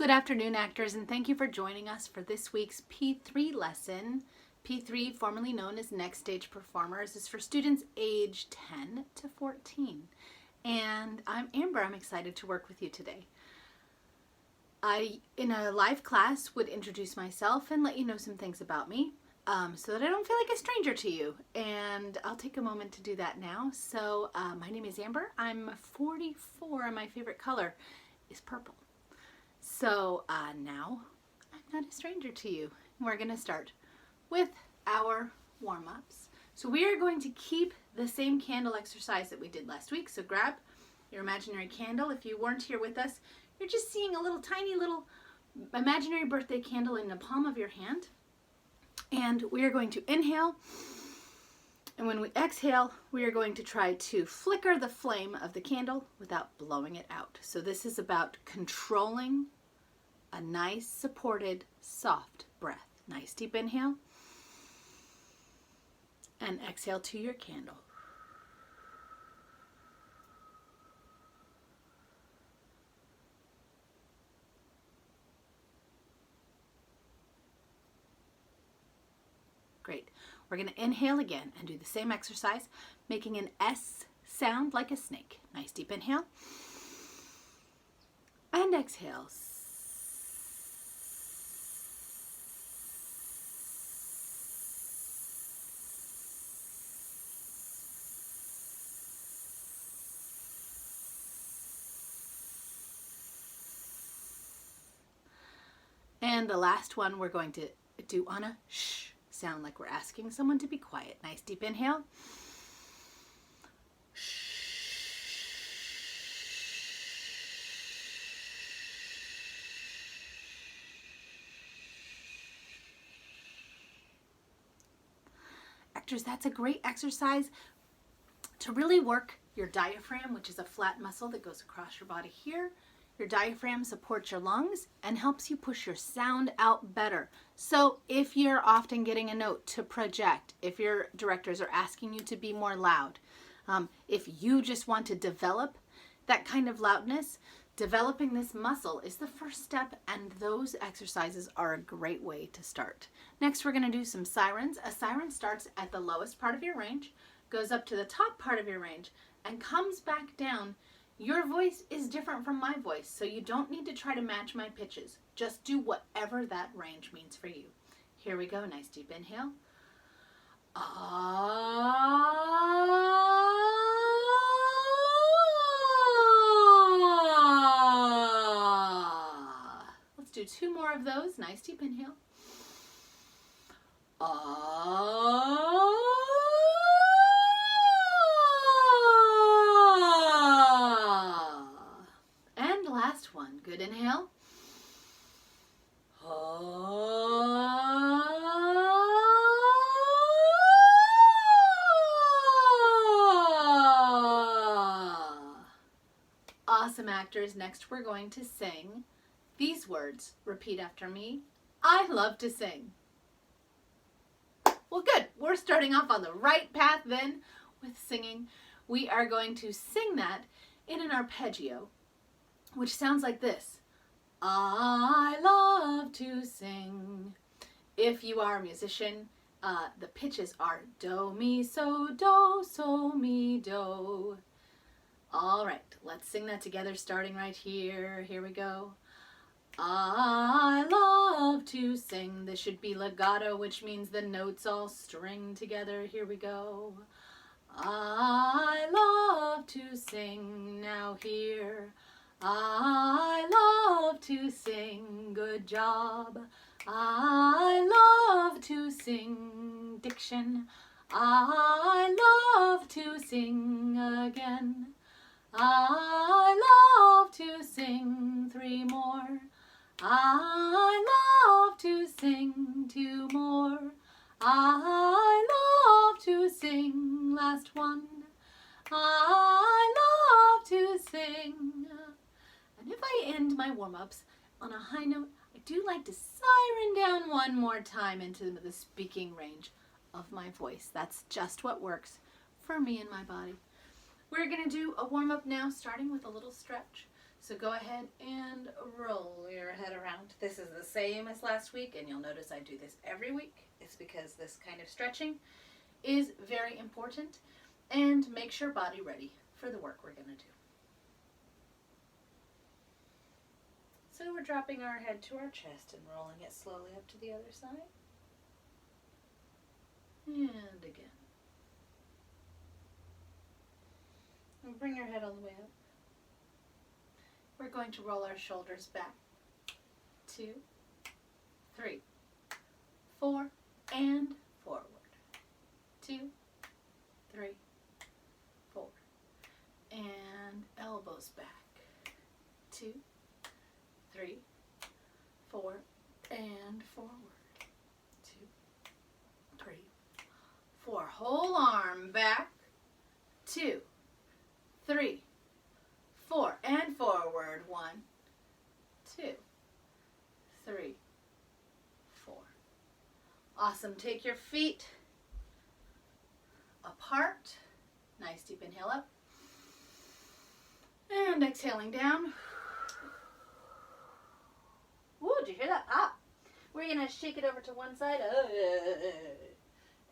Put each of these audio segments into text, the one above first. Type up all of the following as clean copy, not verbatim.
good afternoon, actors, and thank you for joining us for this week's P3 lesson. P3, formerly known as Next Stage Performers, is for students age 10 to 14. And I'm Amber. I'm excited to work with you today. I, in a live class, would introduce myself and let you know some things about me so that I don't feel like a stranger to you. And I'll take a moment to do that now. So my name is Amber. I'm 44 and my favorite color is purple. So now I'm not a stranger to you. We're going to start with our warm-ups. So we are going to keep the same candle exercise that we did last week. So grab your imaginary candle. If you weren't here with us, you're just seeing a little tiny little imaginary birthday candle in the palm of your hand. And we are going to inhale. And when we exhale, we are going to try to flicker the flame of the candle without blowing it out. So this is about controlling a nice, supported, soft breath. Nice deep inhale. And exhale to your candle. Great. We're going to inhale again and do the same exercise, making an S sound like a snake. Nice deep inhale. And exhale. And the last one we're going to do on a shh sound, like we're asking someone to be quiet. Nice deep inhale. Actors, that's a great exercise to really work your diaphragm, which is a flat muscle that goes across your body here. Your diaphragm supports your lungs and helps you push your sound out better. So if you're often getting a note to project, if your directors are asking you to be more loud, if you just want to develop that kind of loudness, developing this muscle is the first step, and those exercises are a great way to start. Next, we're going to do some sirens. A siren starts at the lowest part of your range, goes up to the top part of your range, and comes back down. Your voice is different from my voice, so you don't need to try to match my pitches. Just do whatever that range means for you. Here we go. Nice deep inhale. Let's do two more of those. Nice deep inhale. And last one. Good inhale. Awesome, actors. Next, we're going to sing these words. Repeat after me. I love to sing. Well, good. We're starting off on the right path then with singing. We are going to sing that in an arpeggio, which sounds like this. I love to sing. If you are a musician, the pitches are do, mi, so, mi, do. All right, let's sing that together starting right here. Here we go. I love to sing. This should be legato, which means the notes all string together. Here we go. I love to sing. Now here. I love to sing. Good job. I love to sing. Diction. I love to sing again. I love to sing. Three more. I love to sing. Two more. I love to sing. Last one. I love to sing. And if I end my warm-ups on a high note, I do like to siren down one more time into the speaking range of my voice. That's just what works for me and my body. We're going to do a warm-up now, starting with a little stretch. So go ahead and roll your head around. This is the same as last week, and you'll notice I do this every week. It's because this kind of stretching is very important, and makes your body ready for the work we're going to do. So we're dropping our head to our chest and rolling it slowly up to the other side. And again. And bring your head all the way up. We're going to roll our shoulders back. 2, 3, 4, and forward. 2, 3, 4. And elbows back. 2, 3, 4, and forward. 2, 3, 4. Whole arm back. 2, 3, 4, and forward. 1, 2, 3, 4. Awesome. Take your feet apart. Nice deep inhale up. And exhaling down. Ooh, did you hear that? Ah. We're going to shake it over to one side.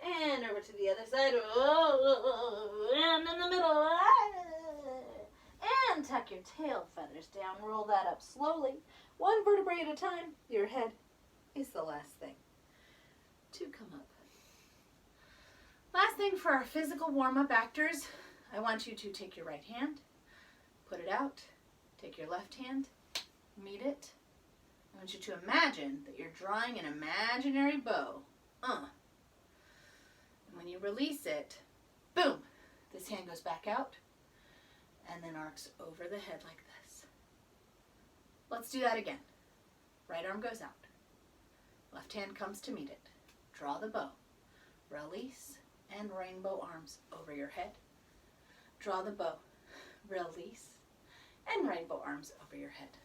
And over to the other side. And in the middle. And tuck your tail feathers down. Roll that up slowly. One vertebrae at a time. Your head is the last thing to come up. Last thing for our physical warm-up actors, I want you to take your right hand, put it out, take your left hand, meet it. I want you to imagine that you're drawing an imaginary bow. And when you release it, boom, this hand goes back out and then arcs over the head like this. Let's do that again. Right arm goes out. Left hand comes to meet it. Draw the bow. Release and rainbow arms over your head. Draw the bow. Release and rainbow arms over your head.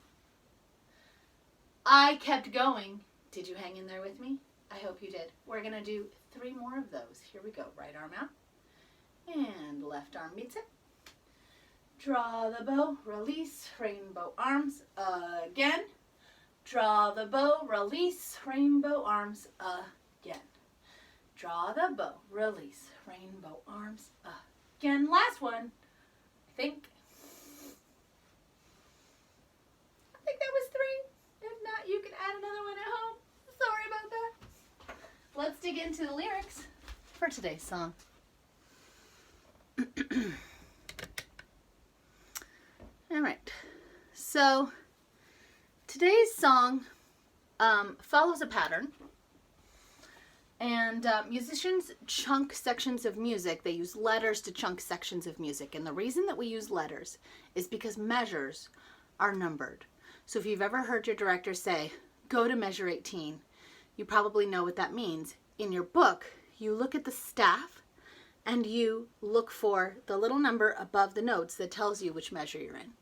I kept going. Did you hang in there with me? I hope you did. We're going to do 3 more of those. Here we go. Right arm out. And left arm meets it. Draw the bow. Release. Rainbow arms. Again. Draw the bow. Release. Rainbow arms. Again. Draw the bow. Release. Rainbow arms. Again. Last one. I think that was 3. If not, you can add another one at home. Sorry about that. Let's dig into the lyrics for today's song. All right. So today's song follows a pattern. And musicians chunk sections of music. They use letters to chunk sections of music. And the reason that we use letters is because measures are numbered. So if you've ever heard your director say, go to measure 18, you probably know what that means. In your book, you look at the staff and you look for the little number above the notes that tells you which measure you're in.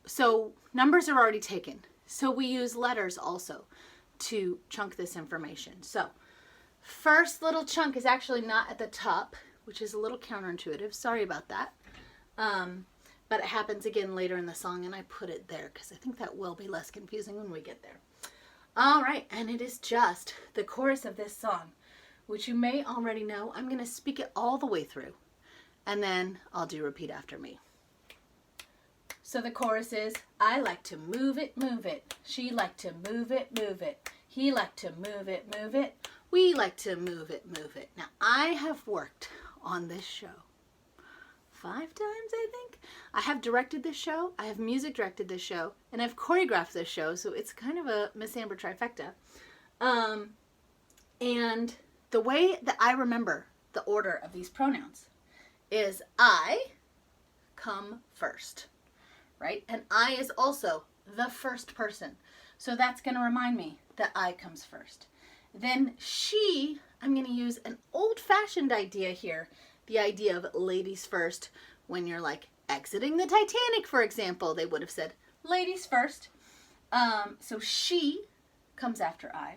So numbers are already taken. So we use letters also to chunk this information. So first little chunk is actually not at the top, which is a little counterintuitive. Sorry about that. But it happens again later in the song, and I put it there because I think that will be less confusing when we get there. All right, and it is just the chorus of this song, which you may already know. I'm going to speak it all the way through, and then I'll do repeat after me. So the chorus is, I like to move it, move it. She like to move it, move it. He like to move it, move it. We like to move it, move it. Now, I have worked on this show 5 times, I think. I have directed this show, I have music directed this show, and I've choreographed this show, so it's kind of a Miss Amber trifecta. And the way that I remember the order of these pronouns is I come first, right? And I is also the first person. So that's going to remind me that I comes first. Then she, I'm going to use an old-fashioned idea here, the idea of ladies first. When you're like exiting the Titanic, for example, they would have said ladies first. So she comes after I.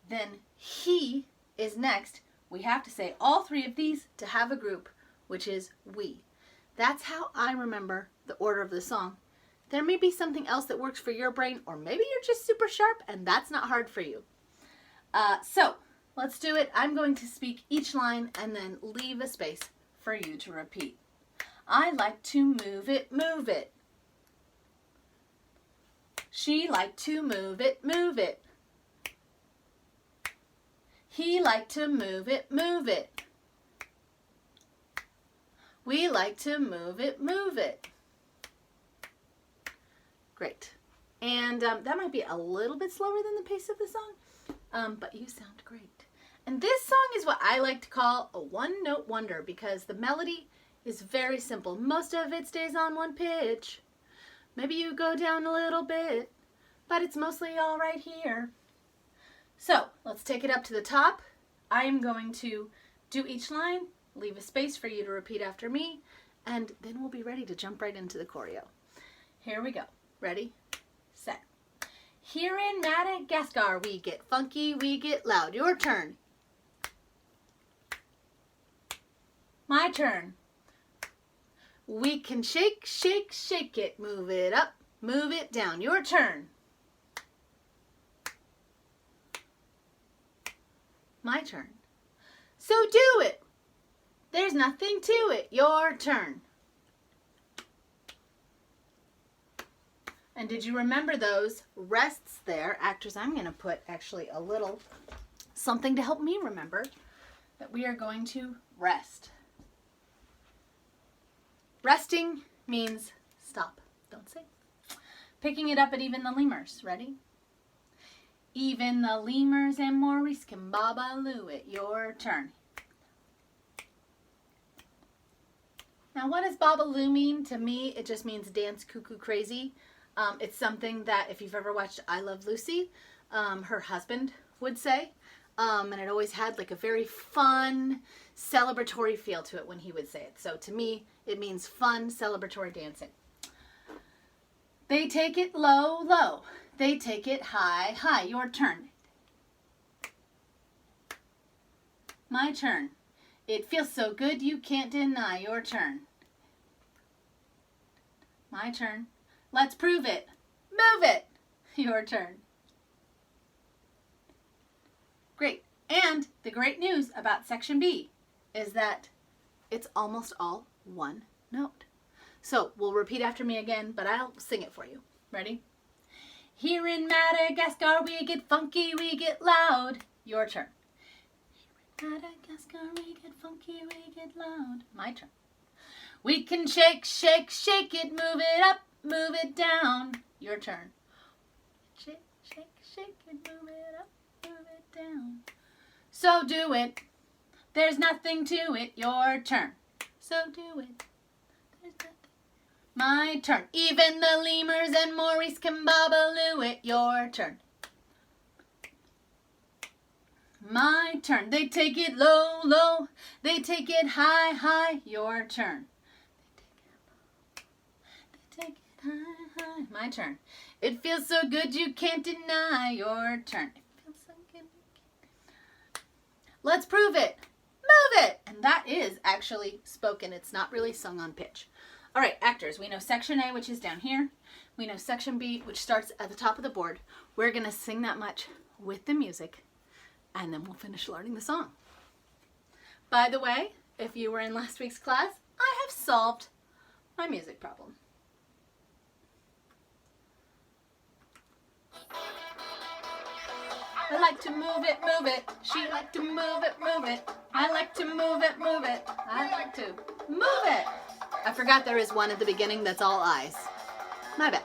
Then he is next. We have to say all 3 of these to have a group, which is we. That's how I remember the order of the song, there may be something else that works for your brain, or maybe you're just super sharp and that's not hard for you. So let's do it. I'm going to speak each line and then leave a space for you to repeat. I like to move it, move it. She liked to move it, move it. He liked to move it, move it. We like to move it, move it. Great. And that might be a little bit slower than the pace of the song, but you sound great. And this song is what I like to call a one-note wonder because the melody is very simple. Most of it stays on one pitch. Maybe you go down a little bit, but it's mostly all right here. So let's take it up to the top. I am going to do each line, leave a space for you to repeat after me, and then we'll be ready to jump right into the choreo. Here we go. Ready, set. Here in Madagascar, we get funky, we get loud. Your turn. My turn. We can shake, shake, shake it. Move it up, move it down. Your turn. My turn. So do it. There's nothing to it. Your turn. And did you remember those rests there? Actors, I'm going to put actually a little something to help me remember that we are going to rest. Resting means stop. Don't say. Picking it up at even the lemurs. Ready? Even the lemurs and Maurice can Babalu it. Your turn. Now, what does Babalu mean? To me, it just means dance cuckoo crazy. It's something that if you've ever watched I Love Lucy, her husband would say. And it always had like a very fun, celebratory feel to it when he would say it. So to me, it means fun, celebratory dancing. They take it low, low. They take it high, high. Your turn. My turn. It feels so good you can't deny. Your turn. My turn. Let's prove it. Move it. Your turn. Great. And the great news about section B is that it's almost all one note. So we'll repeat after me again, but I'll sing it for you. Ready? Here in Madagascar, we get funky, we get loud. Your turn. Here in Madagascar, we get funky, we get loud. My turn. We can shake, shake, shake it, move it up, move it down. Your turn. Shake, shake, shake it, move it up, move it down. So do it. There's nothing to it. Your turn. So do it. There's nothing. My turn. Even the lemurs and Maurice can Babalu it. Your turn. My turn. They take it low, low. They take it high, high. Your turn. They take it high, high. My turn. It feels so good you can't deny. Your turn. It feels so good you can't deny. Let's prove it. Move it. And that is actually spoken. It's not really sung on pitch. All right, actors, we know section A, which is down here. We know section B, which starts at the top of the board. We're going to sing that much with the music, and then we'll finish learning the song. By the way, if you were in last week's class, I have solved my music problem. I like to move it, move it. She like to move it, move it. I like to move it, move it. I like to move it. I forgot there is one at the beginning that's all eyes. My bad.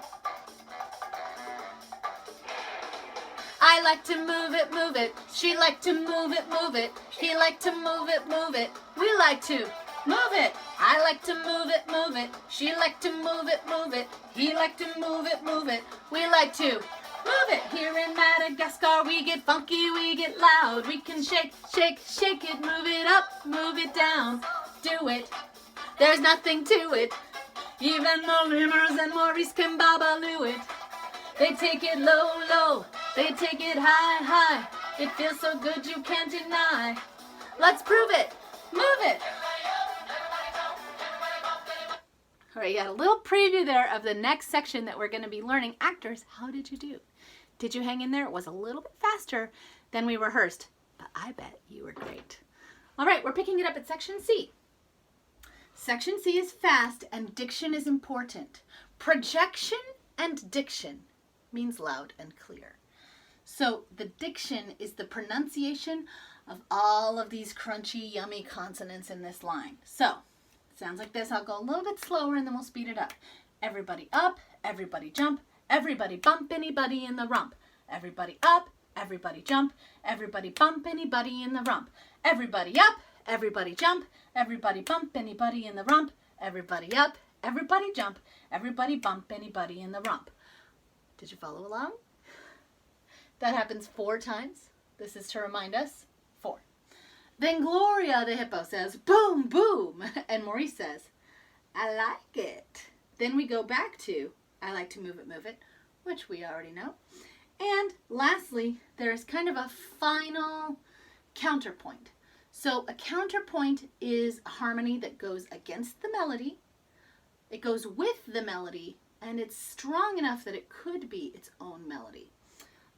I like to move it, move it. She like to move it, move it. He like to move it, move it. We like to move it. I like to move it, move it. She like to move it, move it. He like to move it, move it. We like to move it. Here in Madagascar, we get funky, we get loud. We can shake, shake, shake it, move it up, move it down. Do it. There's nothing to it. Even the lemurs and Maurice can Babalu it. They take it low, low. They take it high, high. It feels so good you can't deny. Let's prove it. Move it. All right, you had a little preview there of the next section that we're going to be learning. Actors, how did you do? Did you hang in there? It was a little bit faster than we rehearsed, but I bet you were great. All right, we're picking it up at section C. Section C is fast and diction is important. Projection and diction means loud and clear. So the diction is the pronunciation of all of these crunchy, yummy consonants in this line. So sounds like this. I'll go a little bit slower and then we'll speed it up. Everybody up, everybody jump, everybody bump anybody in the rump. Everybody up, everybody jump, everybody bump anybody in the rump. Everybody up, everybody jump, everybody bump anybody in the rump. Everybody up, everybody jump, everybody bump anybody in the rump. Did you follow along? That happens 4 times. This is to remind us 4. Then Gloria the hippo says, boom, boom. And Maurice says, I like it. Then we go back to, I like to move it, which we already know. And lastly, there's kind of a final counterpoint. So a counterpoint is a harmony that goes against the melody. It goes with the melody, and it's strong enough that it could be its own melody.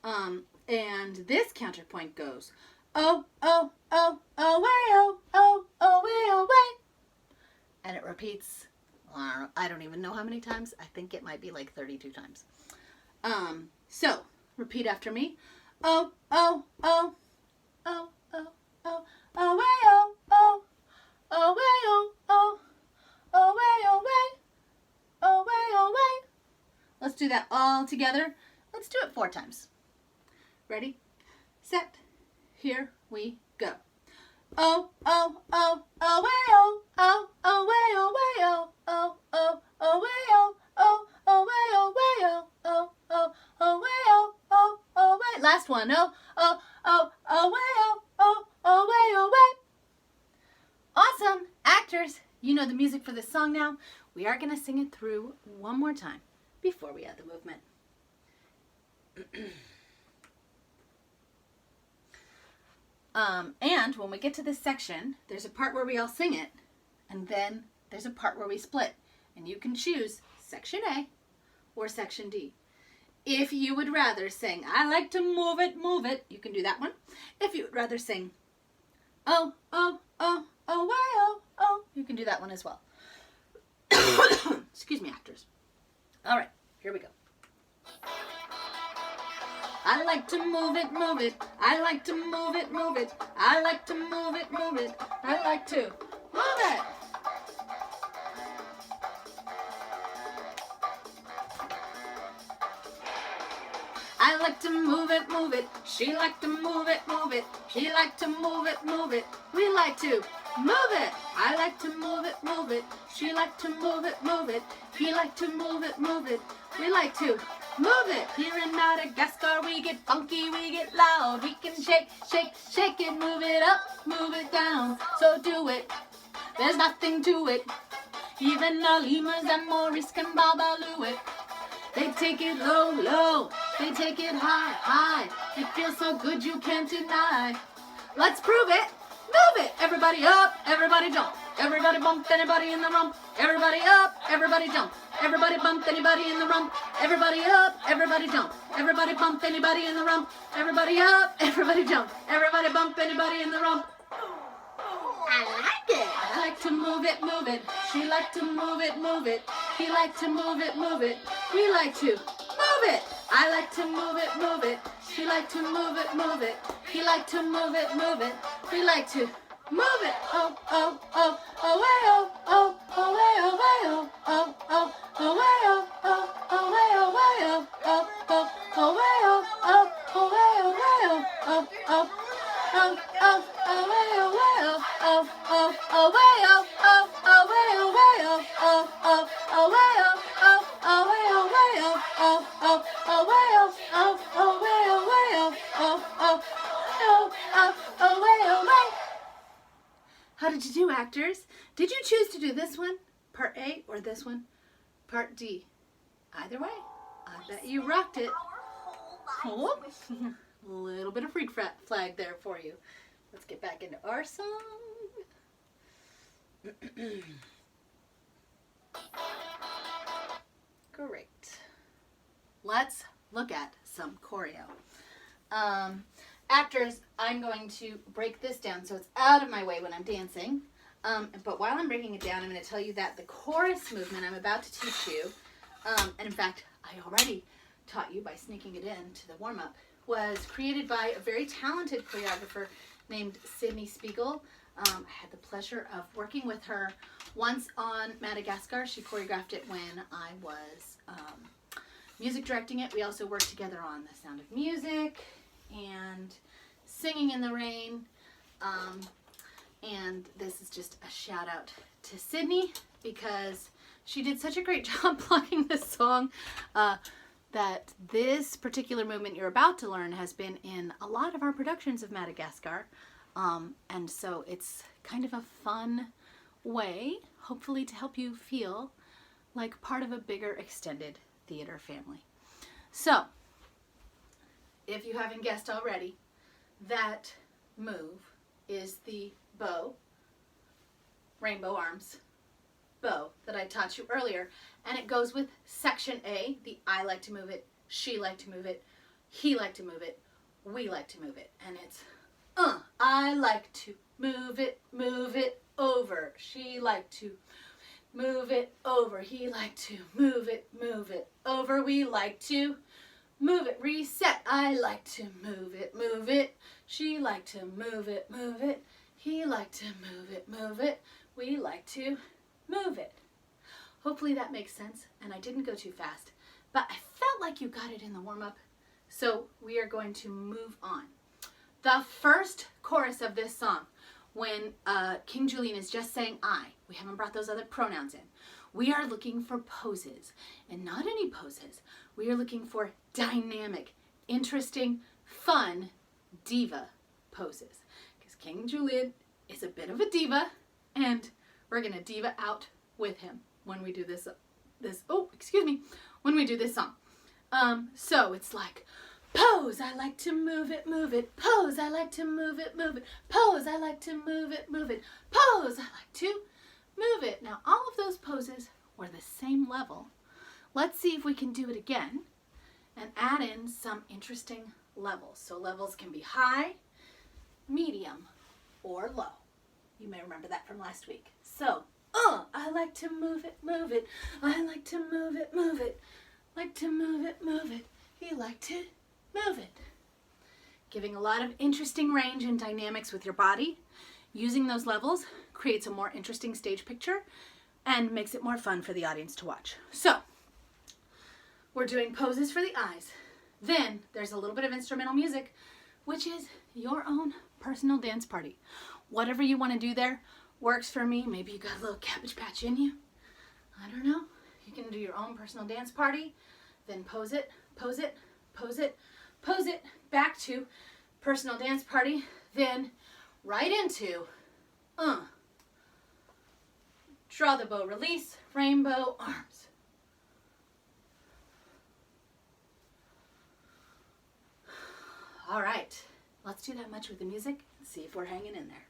And this counterpoint goes, oh, oh, oh, oh, way, oh, oh, oh, way, oh, way. And it repeats, I don't even know how many times. I think it might be like 32 times. So, repeat after me. Oh, oh, oh, oh, oh, oh, oh, way, oh, oh, oh, way, oh, oh, oh, way, oh, way, oh, way, oh, way. Let's do that all together. Let's do it 4 times. Ready, set, here we go. Oh, oh, oh, oh, way, oh, oh, oh, way, oh, way, oh, oh, oh, oh, way, oh, oh, oh, way, oh, way, oh, oh, oh, oh, way, oh, oh, oh, way. Last one. Oh, oh, oh, oh, way, oh, oh, oh, way, oh, way. Awesome. Actors, you know the music for this song now. We are going to sing it through one more time before we add the movement. And when we get to this section, there's a part where we all sing it, and then there's a part where we split. And you can choose section A or section D. If you would rather sing, I like to move it, you can do that one. If you would rather sing, oh, oh, oh, oh, way, oh, oh, you can do that one as well. Excuse me, actors. All right, here we go. I like to move it, I like to move it, I like to move it, I like to move it. I like to move it, she like to move it, he like to move it, we like to move it. I like to move it, she like to move it, he like to move it, we like to move it. Here in Madagascar we get funky, we get loud. We can shake, shake, shake it, move it up, move it down. So do it, there's nothing to it. Even the lemurs and Maurice can Babalu it. They take it low, low, they take it high, high. It feels so good you can't deny. Let's prove it, move it. Everybody up, everybody jump. Everybody bump anybody in the rump. Everybody up, everybody jump. Everybody bump anybody in the rump. Everybody up, everybody jump. Everybody bump anybody in the rump. Everybody up, everybody jump. Everybody bump anybody in the rump. I like it. I like to move it. She like to move it. He like to move it. We like to move it. I like to move it. She like to move it. He like to move it. We like to move it. Oh, oh, oh, oh, way, oh, oh, oh, way, oh, way, oh, oh, oh, oh, way, oh, oh, oh, way, oh, way, oh, oh, oh, oh, way, oh, oh, oh, way, oh, way, oh, oh, oh, oh, oh, oh, way, oh, way, oh, oh, oh, oh, way, oh, oh, oh, way, oh, way, oh, oh, oh, oh, way, oh, oh, oh, way, oh, way, oh, oh, oh, oh, way, oh, oh, oh, way, oh, way, oh, oh, oh, oh, oh, way, oh, way. How did you do, actors? Did you choose to do this one, part A, or this one, part D? Either way, I bet you rocked it. Oh, a little bit of freak flag there for you. Let's get back into our song. Great. Let's look at some choreo. Actors, I'm going to break this down so it's out of my way when I'm dancing. But while I'm breaking it down, I'm going to tell you that the chorus movement I'm about to teach you, and in fact, I already taught you by sneaking it in to the warm-up, was created by a very talented choreographer named Sydney Spiegel. I had the pleasure of working with her once on Madagascar. She choreographed it when I was music directing it. We also worked together on The Sound of Music and Singing in the Rain. And this is just a shout out to Sydney because she did such a great job plugging this song that this particular movement you're about to learn has been in a lot of our productions of Madagascar. And so it's kind of a fun way, hopefully, to help you feel like part of a bigger extended theater family. So, if you haven't guessed already, that move is the bow, rainbow arms, bow that I taught you earlier. And it goes with section A, the I like to move it, she like to move it, he like to move it, we like to move it. And it's, I like to move it over. She like to move it over. He like to move it over. We like to move it, reset. I like to move it. She like to move it. He like to move it. We like to move it. Hopefully that makes sense, and I didn't go too fast, but I felt like you got it in the warm-up, so we are going to move on. The first chorus of this song, when King Julian is just saying I, we haven't brought those other pronouns in, we are looking for poses, and not any poses. We are looking for dynamic, interesting, fun diva poses, because King Julian is a bit of a diva, and we're going to diva out with him when we do when we do this song. So it's like, pose, I like to move it. Pose, I like to move it. Pose, I like to move it. Pose, I like to move it. Now, all of those poses were the same level. Let's see if we can do it again and add in some interesting levels. So levels can be high, medium, or low. You may remember that from last week. So, I like to move it. I like to move it. Like to move it. He like to move it. Giving a lot of interesting range and dynamics with your body. Using those levels creates a more interesting stage picture and makes it more fun for the audience to watch. So, we're doing poses for the eyes. Then there's a little bit of instrumental music, which is your own personal dance party. Whatever you want to do there works for me. Maybe you got a little Cabbage Patch in you. I don't know. You can do your own personal dance party, then pose it, back to personal dance party, then right into draw the bow, release, rainbow arms. All right, let's do that much with the music and see if we're hanging in there.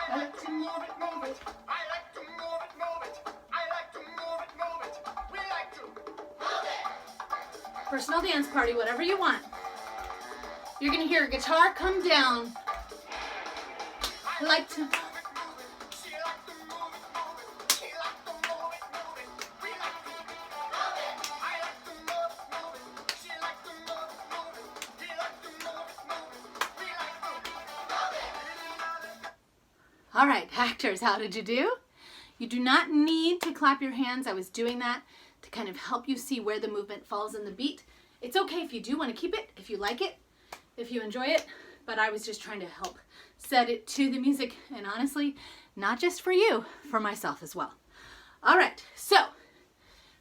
I like to move it. I like to move it. I like to move it. We like to move it. Personal dance party, whatever you want. You're going to hear a guitar come down. I like to... All right, actors, how did you do? You do not need to clap your hands. I was doing that to kind of help you see where the movement falls in the beat. It's okay if you do want to keep it, if you like it, if you enjoy it, but I was just trying to help set it to the music, and honestly, not just for you, for myself as well. All right, so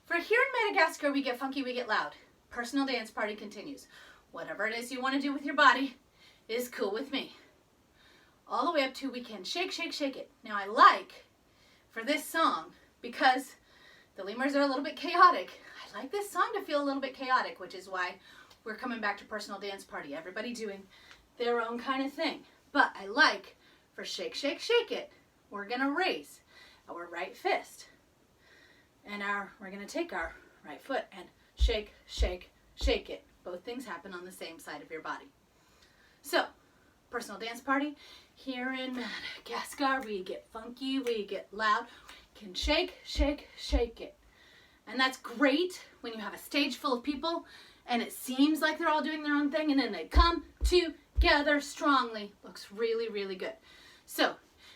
for here in Madagascar, we get funky, we get loud. Personal dance party continues. Whatever it is you want to do with your body is cool with me. All the way up to we can shake it. Now I like, for this song, because the lemurs are a little bit chaotic, I like this song to feel a little bit chaotic, which is why we're coming back to personal dance party. Everybody doing their own kind of thing. But I like, for shake it, we're going to raise our right fist. And we're going to take our right foot and shake, shake, shake it. Both things happen on the same side of your body. So, personal dance party. Here in Madagascar, we get funky, we get loud. We can shake, shake, shake it. And that's great when you have a stage full of people and it seems like they're all doing their own thing and then they come together strongly. Looks really, really good. So,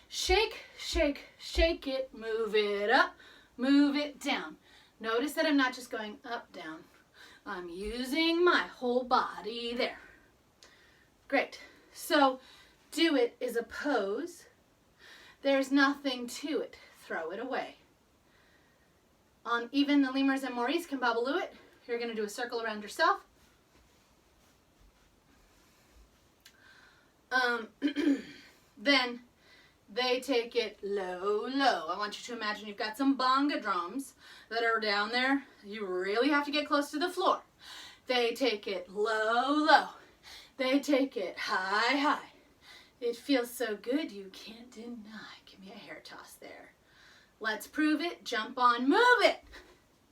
shake, shake, shake it, move it up, move it down. Notice that I'm not just going up, down. I'm using my whole body there. Great. So, do it is a pose. There's nothing to it. Throw it away. Even the lemurs and Maurice can Babalu it. You're going to do a circle around yourself. Then they take it low, low. I want you to imagine you've got some bongo drums that are down there. You really have to get close to the floor. They take it low, low. They take it high, high. It feels so good you can't deny. Give me a hair toss there. Let's prove it. Jump on, move it.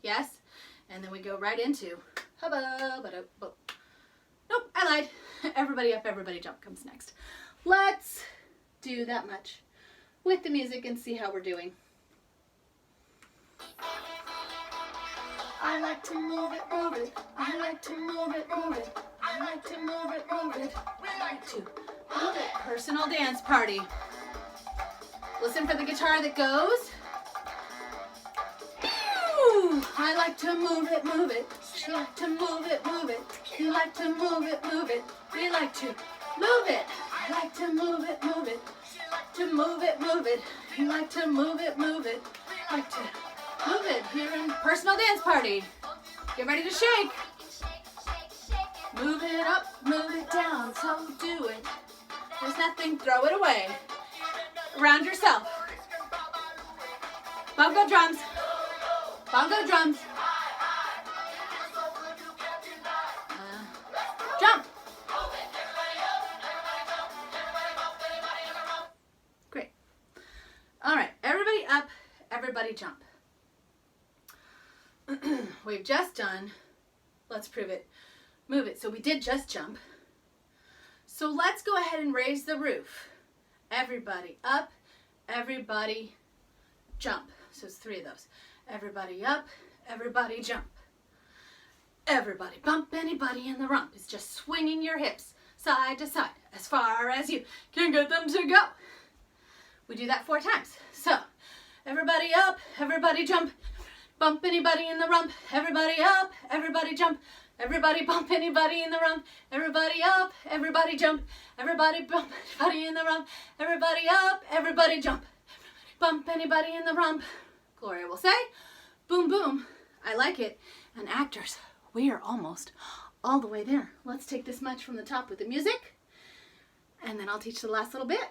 Yes? And then we go right into nope, I lied. Everybody up, everybody jump comes next. Let's do that much with the music and see how we're doing. I like to move it, move it. I like to move it, move it. I like to move it, move it. We like to move it. Personal dance party. Listen for the guitar that goes. I like to move it, move it. She like to move it, move it. You like to move it, move it. We like to move it. I like to move it, move it. To move it, move it. You like to move it, move it. I like to move it. Here in personal dance party. Get ready to shake. Move it up, move it down. So do it. There's nothing, throw it away. Around yourself. Bongo drums. Bongo drums. Jump. Great. All right, everybody up, everybody jump. We've just done, let's prove it, move it. So we did just jump. So let's go ahead and raise the roof. Everybody up, everybody jump. So it's 3 of those. Everybody up, everybody jump. Everybody bump anybody in the rump. It's just swinging your hips side to side as far as you can get them to go. We do that 4 times. So, everybody up, everybody jump. Bump anybody in the rump. Everybody up, everybody jump. Everybody bump anybody in the rump. Everybody up, everybody jump. Everybody bump anybody in the rump. Everybody up, everybody jump. Bump anybody in the rump. Choreo will say, boom, boom. I like it. And actors, we are almost all the way there. Let's take this much from the top with the music. And then I'll teach the last little bit.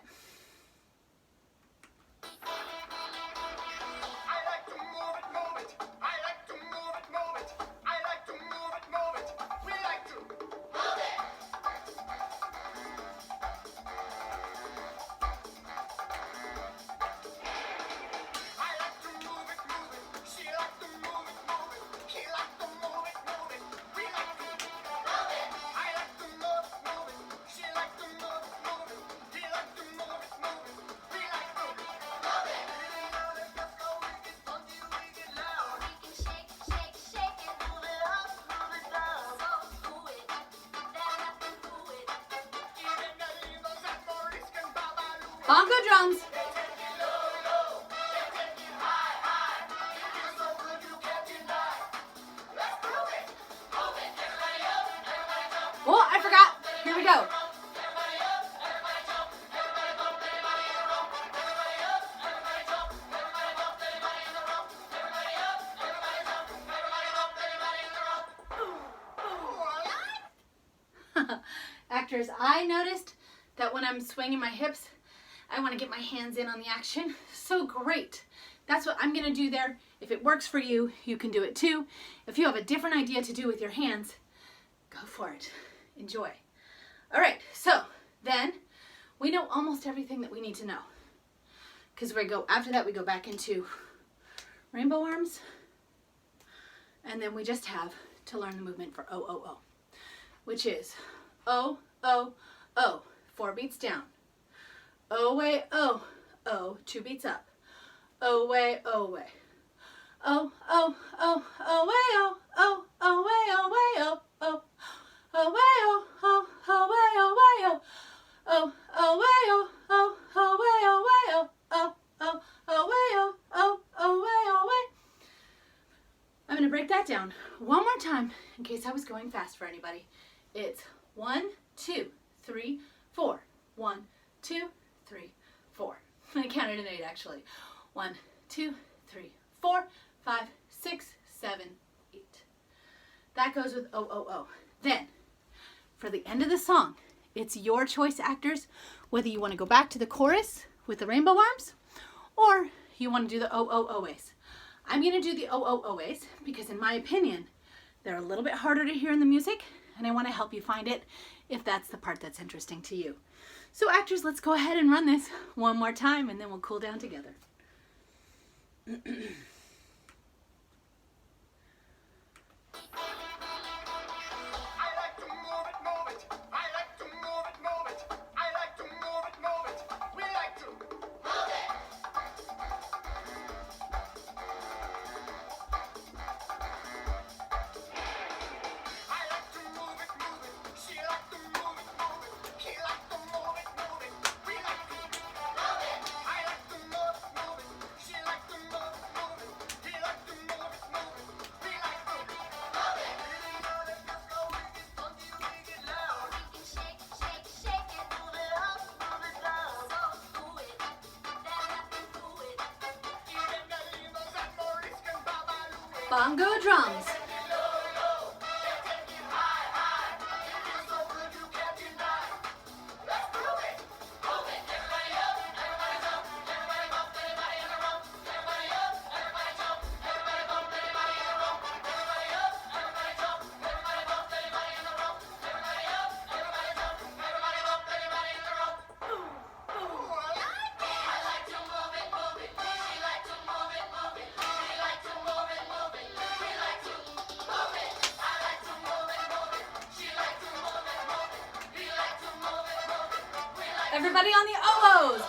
Bongo drums. Oh, I forgot. Here we go. Actors, I noticed that when I'm swinging my hips, I want to get my hands in on the action. So great. That's what I'm going to do there. If it works for you, you can do it too. If you have a different idea to do with your hands, go for it. Enjoy. All right, so then we know almost everything that we need to know. because after that we go back into rainbow arms, and then we just have to learn the movement for O, O, O, which is O, O, O, 4 beats down. O way, O, O, 2 beats up. O way, O way. O, O, O, O way, O, O, O way, O way, O, O, O way, O, O, O way, O way, O, O, O way, O, O, O way, O way, O, O, O, O way, O, O, O way, O way. I'm going to break that down one more time in case I was going fast for anybody. It's 1, 2, 3, 4. 1, 2, 3, 4. I counted an 8 actually. 1, 2, 3, 4, 5, 6, 7, 8. That goes with O, O, O. Then, for the end of the song, it's your choice, actors, whether you want to go back to the chorus with the rainbow arms or you want to do the O, O, O-A's. I'm going to do the O, O, O-A's because in my opinion, they're a little bit harder to hear in the music, and I want to help you find it if that's the part that's interesting to you. So actors, let's go ahead and run this one more time and then we'll cool down together. Bongo drums. Everybody on the O-O's.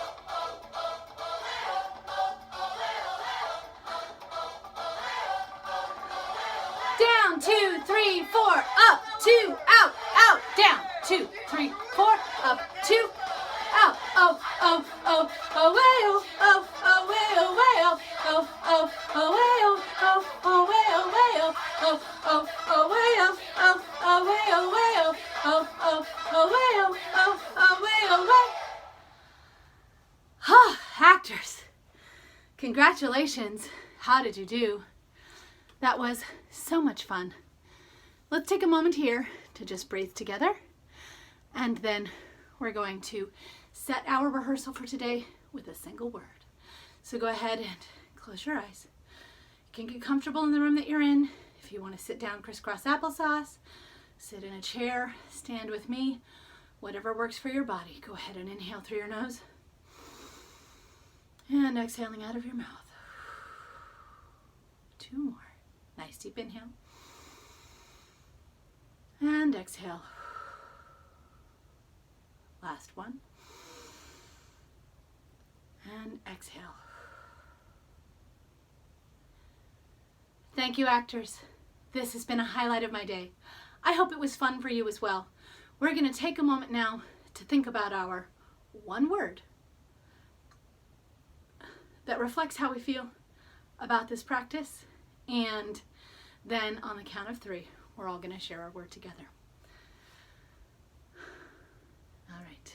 Down, 2, 3, 4, up, 2, out, out, down, 2, 3, 4, up, 2, out, oh, oh, oh, oh, way, oh, oh, oh, way, oh, way, oh, oh, oh, oh, way, oh, oh, oh, way, oh, way, oh, oh, oh, oh, way, oh, oh, oh, way, oh, way, oh, oh, oh, oh, way, oh, oh, oh, way, oh, way. Actors, congratulations. How did you do? That was so much fun. Let's take a moment here to just breathe together, and then we're going to set our rehearsal for today with a single word. So go ahead and close your eyes. You can get comfortable in the room that you're in. If you want to sit down crisscross applesauce, sit in a chair, stand with me, whatever works for your body. Go ahead and inhale through your nose. And exhaling out of your mouth. 2 more. Nice deep inhale. And exhale. Last one. And exhale. Thank you, actors. This has been a highlight of my day. I hope it was fun for you as well. We're going to take a moment now to think about our one word that reflects how we feel about this practice, and then on the count of 3, we're all going to share our word together. All right.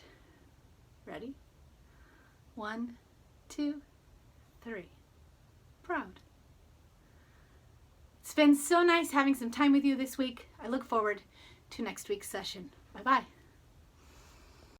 Ready? 1, 2, 3. Proud. It's been so nice having some time with you this week. I look forward to next week's session. Bye-bye.